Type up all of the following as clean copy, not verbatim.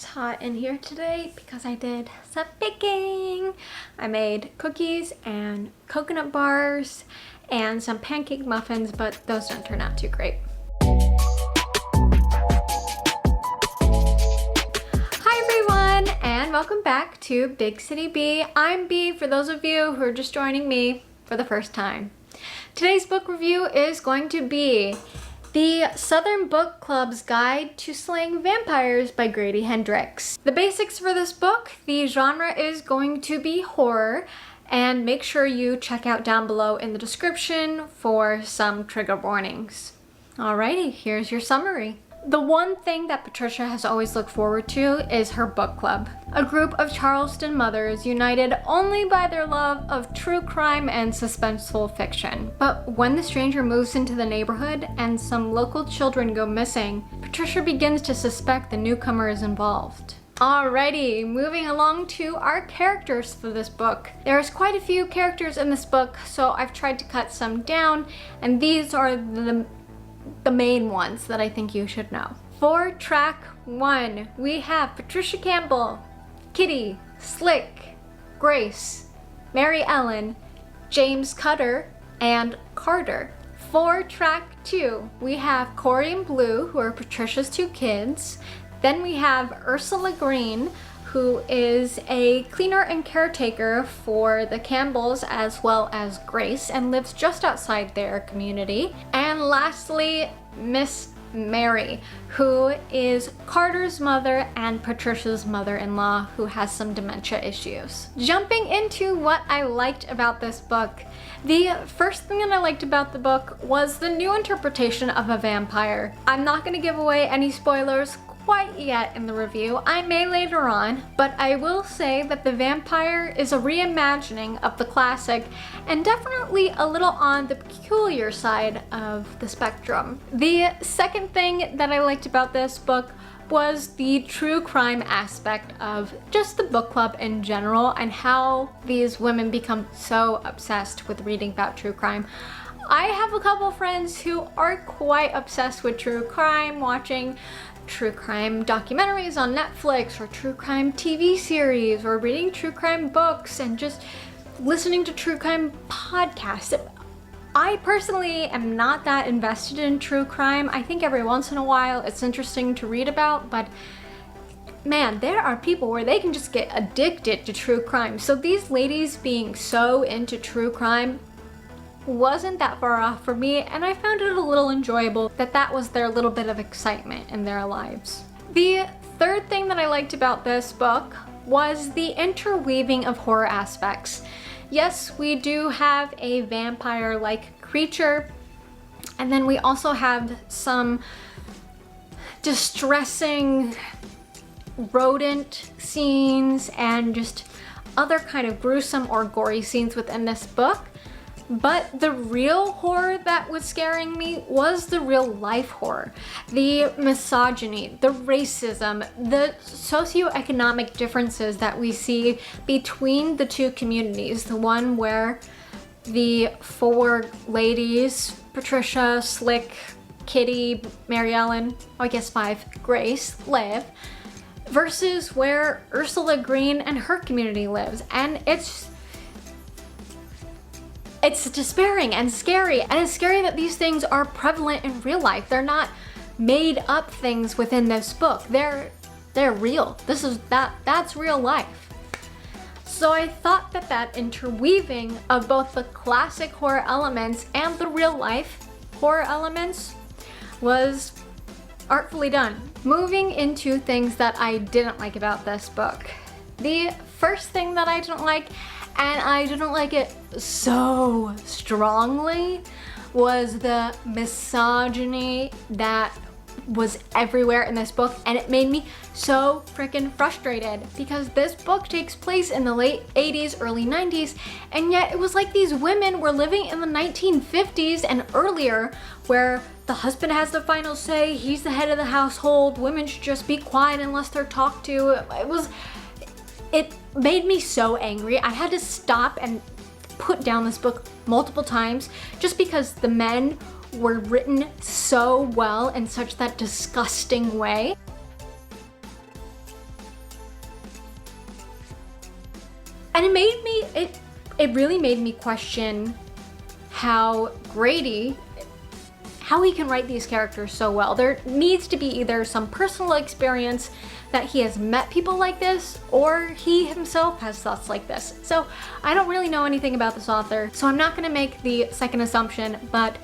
It's hot in here today because I did some baking. I made cookies and coconut bars and some pancake muffins, but those don't turn out too great. Hi everyone, and welcome back to Big City B. I'm B for those of you who are just joining me for the first time. Today's book review is going to be The Southern Book Club's Guide to Slaying Vampires by Grady Hendrix. The basics for this book, the genre is going to be horror, and make sure you check out down below in the description for some trigger warnings. Alrighty, here's your summary. The one thing that Patricia has always looked forward to is her book club. A group of Charleston mothers united only by their love of true crime and suspenseful fiction. But when the stranger moves into the neighborhood and some local children go missing, Patricia begins to suspect the newcomer is involved. Alrighty, moving along to our characters for this book. There's quite a few characters in this book, so I've tried to cut some down, and these are the main ones that I think you should know. For track 1, we have Patricia Campbell, Kitty, Slick, Grace, Mary Ellen, James Cutter, and Carter. For track 2, we have Corey and Blue, who are Patricia's two kids. Then we have Ursula Green, who is a cleaner and caretaker for the Campbells as well as Grace, and lives just outside their community. And lastly, Miss Mary, who is Carter's mother and Patricia's mother-in-law, who has some dementia issues. Jumping into what I liked about this book, the first thing that I liked about the book was the new interpretation of a vampire. I'm not going to give away any spoilers quite yet in the review. I may later on, but I will say that the vampire is a reimagining of the classic and definitely a little on the peculiar side of the spectrum. The second thing that I liked about this book was the true crime aspect of just the book club in general and how these women become so obsessed with reading about true crime. I have a couple friends who are quite obsessed with true crime, watching true crime documentaries on Netflix or true crime TV series or reading true crime books and just listening to true crime podcasts. I personally am not that invested in true crime. I think every once in a while it's interesting to read about, but man, there are people where they can just get addicted to true crime. So these ladies being so into true crime wasn't that far off for me, and I found it a little enjoyable that was their little bit of excitement in their lives. The third thing that I liked about this book was the interweaving of horror aspects. Yes, we do have a vampire-like creature, and then we also have some distressing rodent scenes and just other kind of gruesome or gory scenes within this book. But the real horror that was scaring me was the real life horror. The misogyny, the racism, the socioeconomic differences that we see between the two communities. The one where the four ladies, Patricia, Slick, Kitty, Mary Ellen, I guess 5, Grace, live, versus where Ursula Green and her community lives. And it's despairing and scary, and it's scary that these things are prevalent in real life. They're not made up things within this book. They're real. That's real life. So I thought that interweaving of both the classic horror elements and the real life horror elements was artfully done. Moving into things that I didn't like about this book. The first thing that I didn't like, and I didn't like it so strongly, was the misogyny that was everywhere in this book, and it made me so freaking frustrated because this book takes place in the late 80s, early 90s, and yet it was like these women were living in the 1950s and earlier, where the husband has the final say, he's the head of the household, women should just be quiet unless they're talked to. It made me so angry. I had to stop and put down this book multiple times just because the men were written so well in such that disgusting way. And it really made me question how Grady, how he can write these characters so well. There needs to be either some personal experience that he has met people like this, or he himself has thoughts like this. So I don't really know anything about this author, so I'm not gonna make the second assumption, but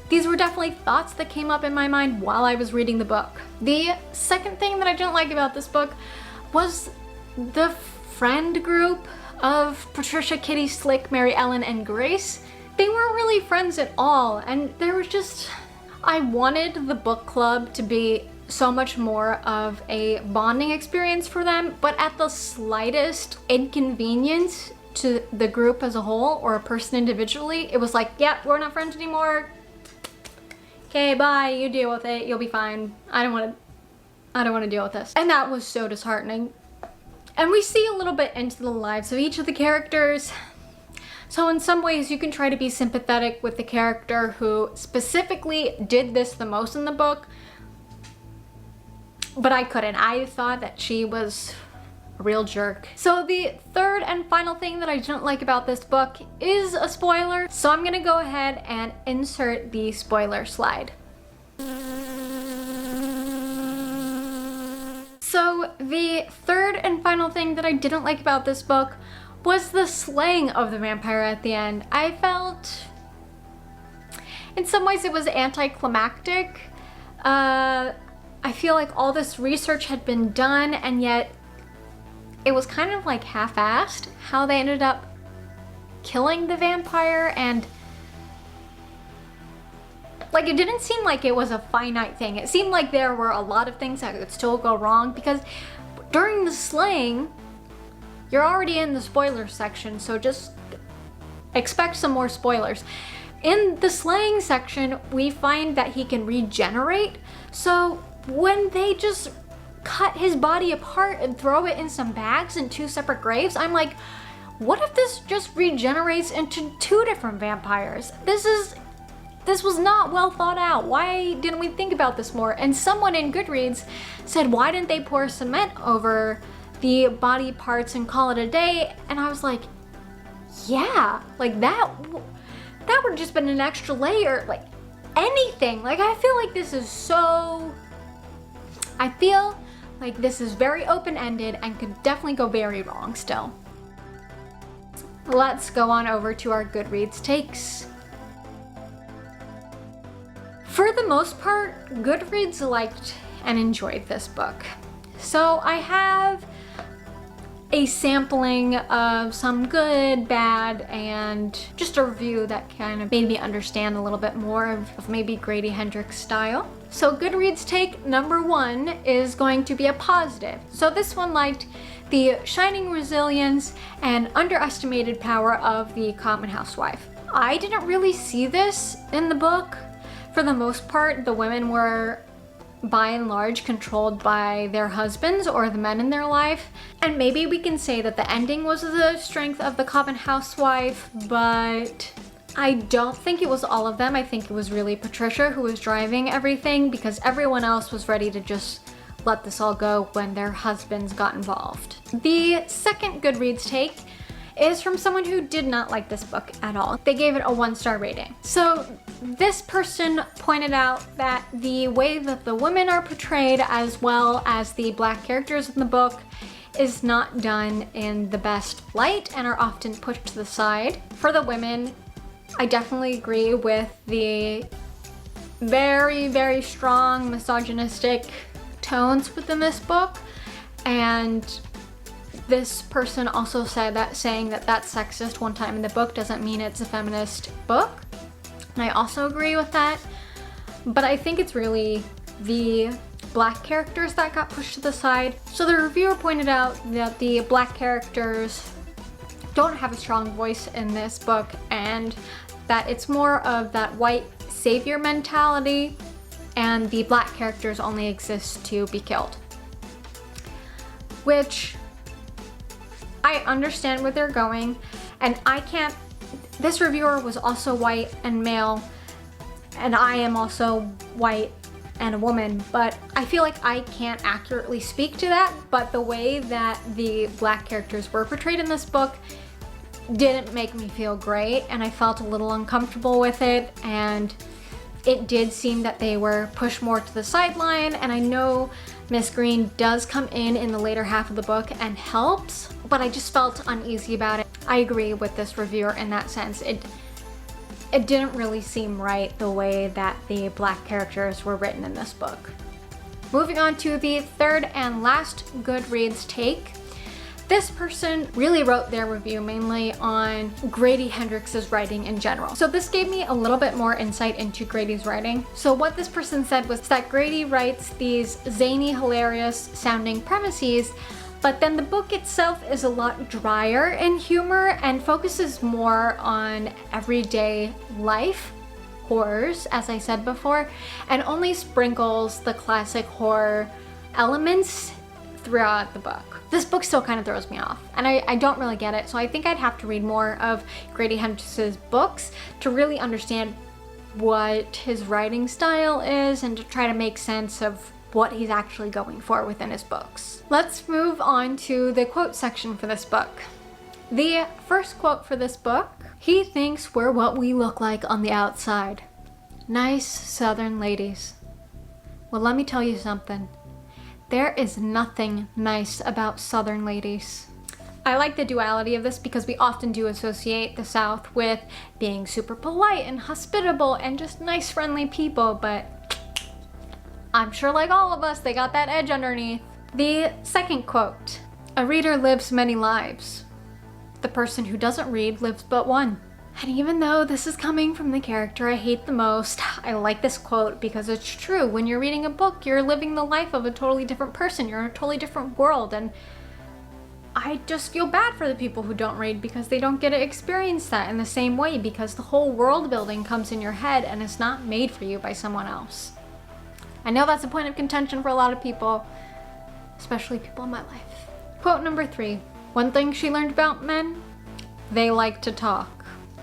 these were definitely thoughts that came up in my mind while I was reading the book. The second thing that I didn't like about this book was the friend group of Patricia, Kitty, Slick, Mary Ellen, and Grace. They weren't really friends at all, and there was just, I wanted the book club to be so much more of a bonding experience for them, but at the slightest inconvenience to the group as a whole or a person individually, it was like, yeah, we're not friends anymore. Okay, bye, you deal with it, you'll be fine. I don't want to deal with this. And that was so disheartening. And we see a little bit into the lives of each of the characters. So in some ways you can try to be sympathetic with the character who specifically did this the most in the book, but I couldn't. I thought that she was a real jerk. So the third and final thing that I didn't like about this book is a spoiler. So I'm gonna go ahead and insert the spoiler slide. So the third and final thing that I didn't like about this book was the slaying of the vampire at the end. I felt, in some ways it was anticlimactic. I feel like all this research had been done, and yet it was kind of like half-assed how they ended up killing the vampire, and like it didn't seem like it was a finite thing. It seemed like there were a lot of things that could still go wrong, because during the slaying, you're already in the spoiler section, so just expect some more spoilers. In the slaying section, we find that he can regenerate, so when they just cut his body apart and throw it in some bags in 2 separate graves, I'm like, what if this just regenerates into 2 different vampires? This was not well thought out. Why didn't we think about this more? And someone in Goodreads said, why didn't they pour cement over the body parts and call it a day? And I was like, yeah, like that would just been an extra layer, like anything. Like I feel like this is very open-ended and could definitely go very wrong still. Let's go on over to our Goodreads takes. For the most part, Goodreads liked and enjoyed this book. So I have a sampling of some good, bad, and just a review that kind of made me understand a little bit more of maybe Grady Hendrix style. So Goodreads take number 1 is going to be a positive. So this one liked the shining resilience and underestimated power of the common housewife. I didn't really see this in the book. For the most part, the women were by and large controlled by their husbands or the men in their life. And maybe we can say that the ending was the strength of the common housewife, but I don't think it was all of them. I think it was really Patricia who was driving everything, because everyone else was ready to just let this all go when their husbands got involved. The second Goodreads take is from someone who did not like this book at all. They gave it a 1-star rating. So this person pointed out that the way that the women are portrayed, as well as the black characters in the book, is not done in the best light and are often pushed to the side. For the women, I definitely agree with the very, very strong misogynistic tones within this book, and this person also said that saying that that's sexist one time in the book doesn't mean it's a feminist book, and I also agree with that. But I think it's really the black characters that got pushed to the side. So the reviewer pointed out that the black characters don't have a strong voice in this book, and that it's more of that white savior mentality, and the black characters only exist to be killed. Which I understand where they're going, and this reviewer was also white and male, and I am also white and a woman, but I feel like I can't accurately speak to that, but the way that the Black characters were portrayed in this book didn't make me feel great, and I felt a little uncomfortable with it, and it did seem that they were pushed more to the sideline. And I know Miss Green does come in the later half of the book and helps, but I just felt uneasy about it. I agree with this reviewer in that sense. It didn't really seem right the way that the Black characters were written in this book. Moving on to the third and last Goodreads take. This person really wrote their review mainly on Grady Hendrix's writing in general. So this gave me a little bit more insight into Grady's writing. So what this person said was that Grady writes these zany, hilarious sounding premises, but then the book itself is a lot drier in humor and focuses more on everyday life, horrors, as I said before, and only sprinkles the classic horror elements throughout the book. This book still kind of throws me off, and I don't really get it, so I think I'd have to read more of Grady Hendrix's books to really understand what his writing style is and to try to make sense of what he's actually going for within his books. Let's move on to the quote section for this book. The first quote for this book: "He thinks we're what we look like on the outside. Nice Southern ladies. Well, let me tell you something. There is nothing nice about Southern ladies." I like the duality of this because we often do associate the South with being super polite and hospitable and just nice, friendly people, but I'm sure like all of us, they got that edge underneath. The second quote: "A reader lives many lives. The person who doesn't read lives but one." And even though this is coming from the character I hate the most, I like this quote because it's true. When you're reading a book, you're living the life of a totally different person. You're in a totally different world, and I just feel bad for the people who don't read because they don't get to experience that in the same way, because the whole world building comes in your head and it's not made for you by someone else. I know that's a point of contention for a lot of people, especially people in my life. Quote number 3. One thing she learned about men: they like to talk.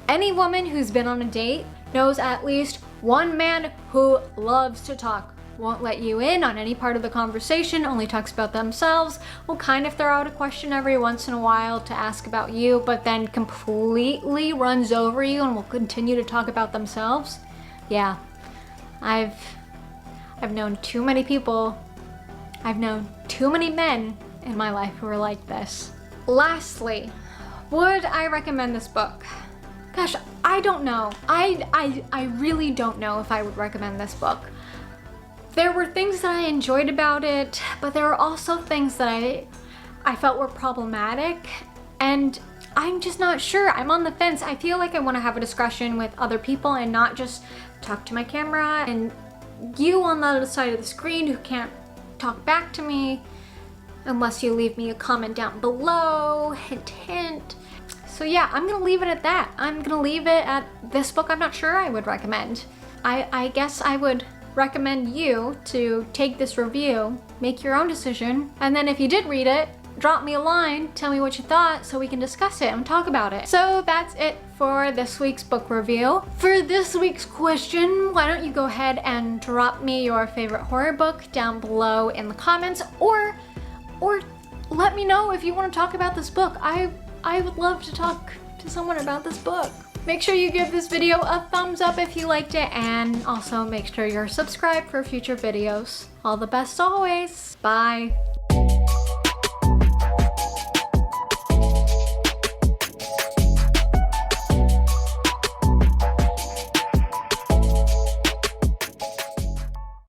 Any woman who's been on a date knows at least one man who loves to talk. Won't let you in on any part of the conversation, only talks about themselves, will kind of throw out a question every once in a while to ask about you, but then completely runs over you and will continue to talk about themselves. Yeah, I've known too many people, I've known too many men in my life who are like this. Lastly, would I recommend this book? Gosh, I don't know. I really don't know if I would recommend this book. There were things that I enjoyed about it, but there were also things that I felt were problematic, and I'm just not sure. I'm on the fence. I feel like I want to have a discussion with other people and not just talk to my camera and you on the other side of the screen who can't talk back to me unless you leave me a comment down below. Hint, hint. So yeah, I'm gonna leave it at that. I'm gonna leave it at this book I'm not sure I would recommend. I guess I would recommend you to take this review, make your own decision, and then if you did read it, drop me a line, tell me what you thought so we can discuss it and talk about it. So that's it for this week's book review. For this week's question, why don't you go ahead and drop me your favorite horror book down below in the comments, or let me know if you want to talk about this book. I would love to talk to someone about this book. Make sure you give this video a thumbs up if you liked it, and also make sure you're subscribed for future videos. All the best always. Bye.